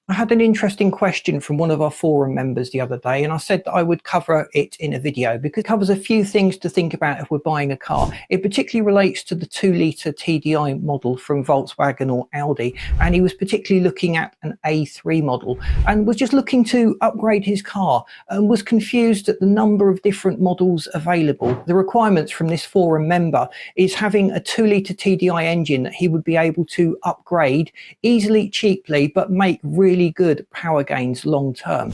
I had an interesting question from one of our forum members the other day, and I said that I would cover it in a video because it covers a few things to think about if we're buying a car. It particularly relates to the 2-litre TDI model from Volkswagen or Audi, and he was particularly looking at an A3 model and was just looking to upgrade his car and was confused at the number of different models available. The requirements from this forum member is having a 2-litre TDI engine that he would be able to upgrade easily, cheaply, but make really good power gains long term.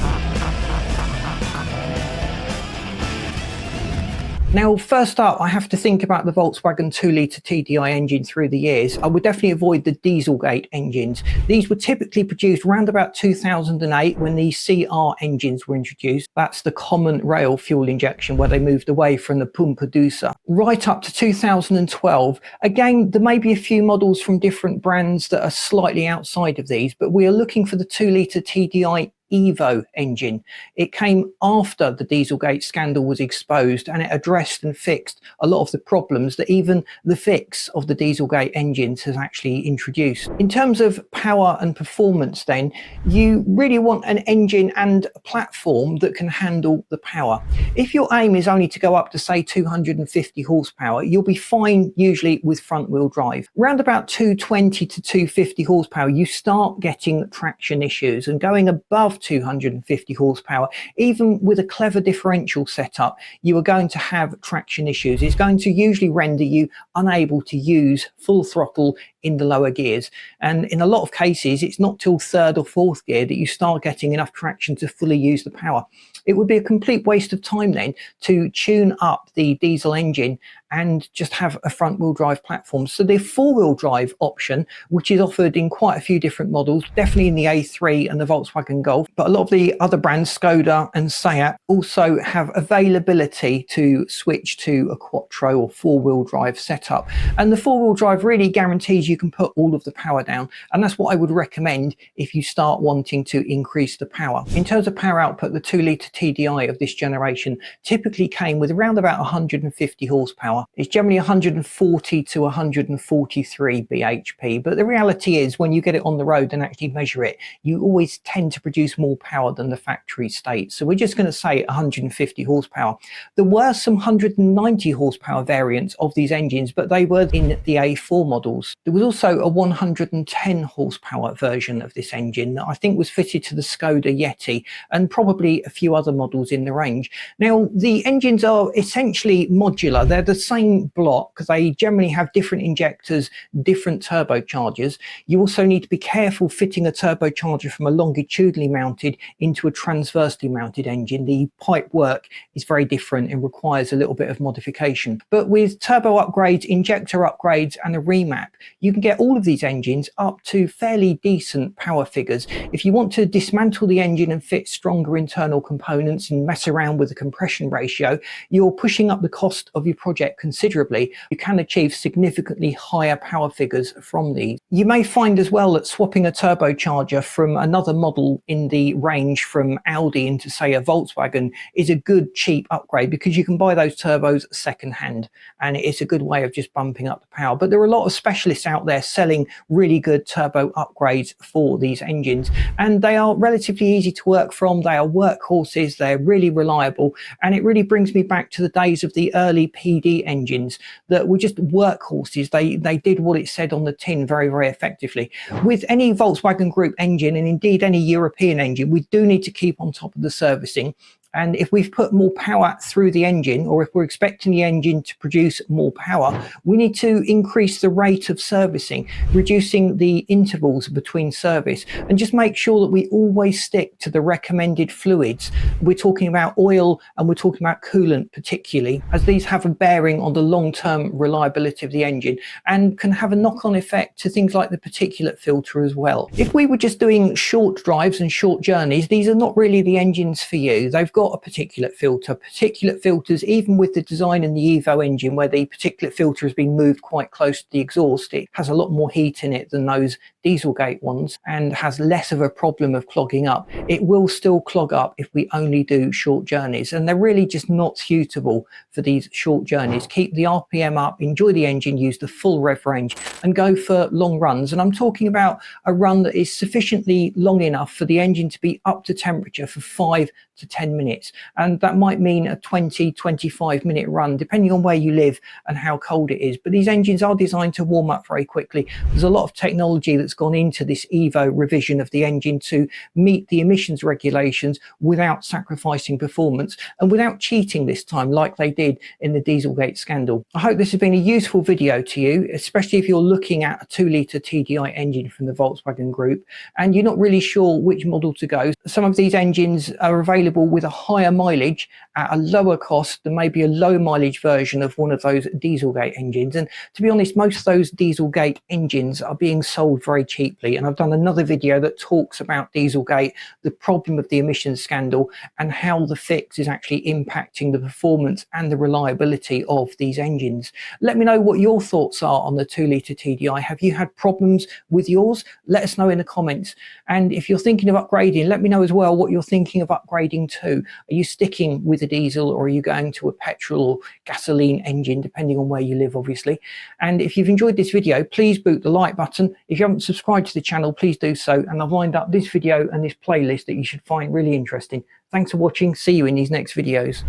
Now, first up, I have to think about the Volkswagen 2-litre TDI engine through the years. I would definitely avoid the dieselgate engines. These were typically produced around about 2008 when the CR engines were introduced. That's the common rail fuel injection where they moved away from the pumpe douce. Right up to 2012. Again, there may be a few models from different brands that are slightly outside of these, but we are looking for the 2-litre TDI Evo engine. It came after the Dieselgate scandal was exposed, and it addressed and fixed a lot of the problems that even the fix of the Dieselgate engines has actually introduced. In terms of power and performance then, you really want an engine and a platform that can handle the power. If your aim is only to go up to say 250 horsepower, you'll be fine usually with front wheel drive. Around about 220 to 250 horsepower, you start getting traction issues, and going above 250 horsepower, even with a clever differential setup, you are going to have traction issues. It's going to usually render you unable to use full throttle in the lower gears, and in a lot of cases it's not till third or fourth gear that you start getting enough traction to fully use the power. It would be a complete waste of time then to tune up the diesel engine and just have a front wheel drive platform. So the 4-wheel drive option, which is offered in quite a few different models, definitely in the A3 and the Volkswagen Golf, but a lot of the other brands, Skoda and Seat, also have availability to switch to a Quattro or 4-wheel drive setup. And the 4-wheel drive really guarantees you can put all of the power down, and that's what I would recommend if you start wanting to increase the power. In terms of power output, the 2-litre TDI of this generation typically came with around about 150 horsepower. It's generally 140 to 143 bhp, but the reality is when you get it on the road and actually measure it, you always tend to produce more power than the factory states. So we're just going to say 150 horsepower. There were some 190 horsepower variants of these engines, but they were in the A4 models. There was also a 110 horsepower version of this engine that I think was fitted to the Skoda Yeti and probably a few other models in the range. Now, the engines are essentially modular. They're the same block. They generally have different injectors, different turbochargers. You also need to be careful fitting a turbocharger from a longitudinally mounted into a transversely mounted engine. The pipe work is very different and requires a little bit of modification. But with turbo upgrades, injector upgrades and a remap, you can get all of these engines up to fairly decent power figures. If you want to dismantle the engine and fit stronger internal components and mess around with the compression ratio, you're pushing up the cost of your project considerably. You can achieve significantly higher power figures from these. You may find as well that swapping a turbocharger from another model in the range from Audi into say a Volkswagen is a good cheap upgrade because you can buy those turbos second hand, and it's a good way of just bumping up the power. But there are a lot of specialists out there selling really good turbo upgrades for these engines, and they are relatively easy to work from. They are workhorses, they're really reliable, and it really brings me back to the days of the early PD engines that were just workhorses. They did what it said on the tin very, very effectively. With any Volkswagen Group engine, and indeed any European engine, we do need to keep on top of the servicing. And if we've put more power through the engine, or if we're expecting the engine to produce more power, we need to increase the rate of servicing, reducing the intervals between service, and just make sure that we always stick to the recommended fluids. We're talking about oil and we're talking about coolant particularly, as these have a bearing on the long-term reliability of the engine and can have a knock-on effect to things like the particulate filter as well. If we were just doing short drives and short journeys, these are not really the engines for you. They've got got a particulate filter. Particulate filters, even with the design in the Evo engine where the particulate filter has been moved quite close to the exhaust, it has a lot more heat in it than those dieselgate ones and has less of a problem of clogging up. It will still clog up if we only do short journeys, and they're really just not suitable for these short journeys. Keep the RPM up, enjoy the engine, use the full rev range, and go for long runs. And I'm talking about a run that is sufficiently long enough for the engine to be up to temperature for 5 to 10 minutes, and that might mean a 20-25 minute run depending on where you live and how cold it is. But these engines are designed to warm up very quickly. There's a lot of technology that's gone into this Evo revision of the engine to meet the emissions regulations without sacrificing performance and without cheating this time like they did in the Dieselgate scandal. I hope this has been a useful video to you, especially if you're looking at a 2-litre TDI engine from the Volkswagen group and you're not really sure which model to go. Some of these engines are available with a higher mileage at a lower cost than maybe a low mileage version of one of those Dieselgate engines. And to be honest, most of those Dieselgate engines are being sold very cheaply. And I've done another video that talks about Dieselgate, the problem of the emissions scandal, and how the fix is actually impacting the performance and the reliability of these engines. Let me know what your thoughts are on the 2-litre TDI. Have you had problems with yours? Let us know in the comments. And if you're thinking of upgrading, let me know as well what you're thinking of upgrading to. Are you sticking with a diesel, or are you going to a petrol or gasoline engine, depending on where you live, obviously? And if you've enjoyed this video, please boot the like button. If you haven't subscribed to the channel, please do so. And I've lined up this video and this playlist that you should find really interesting. Thanks for watching. See you in these next videos.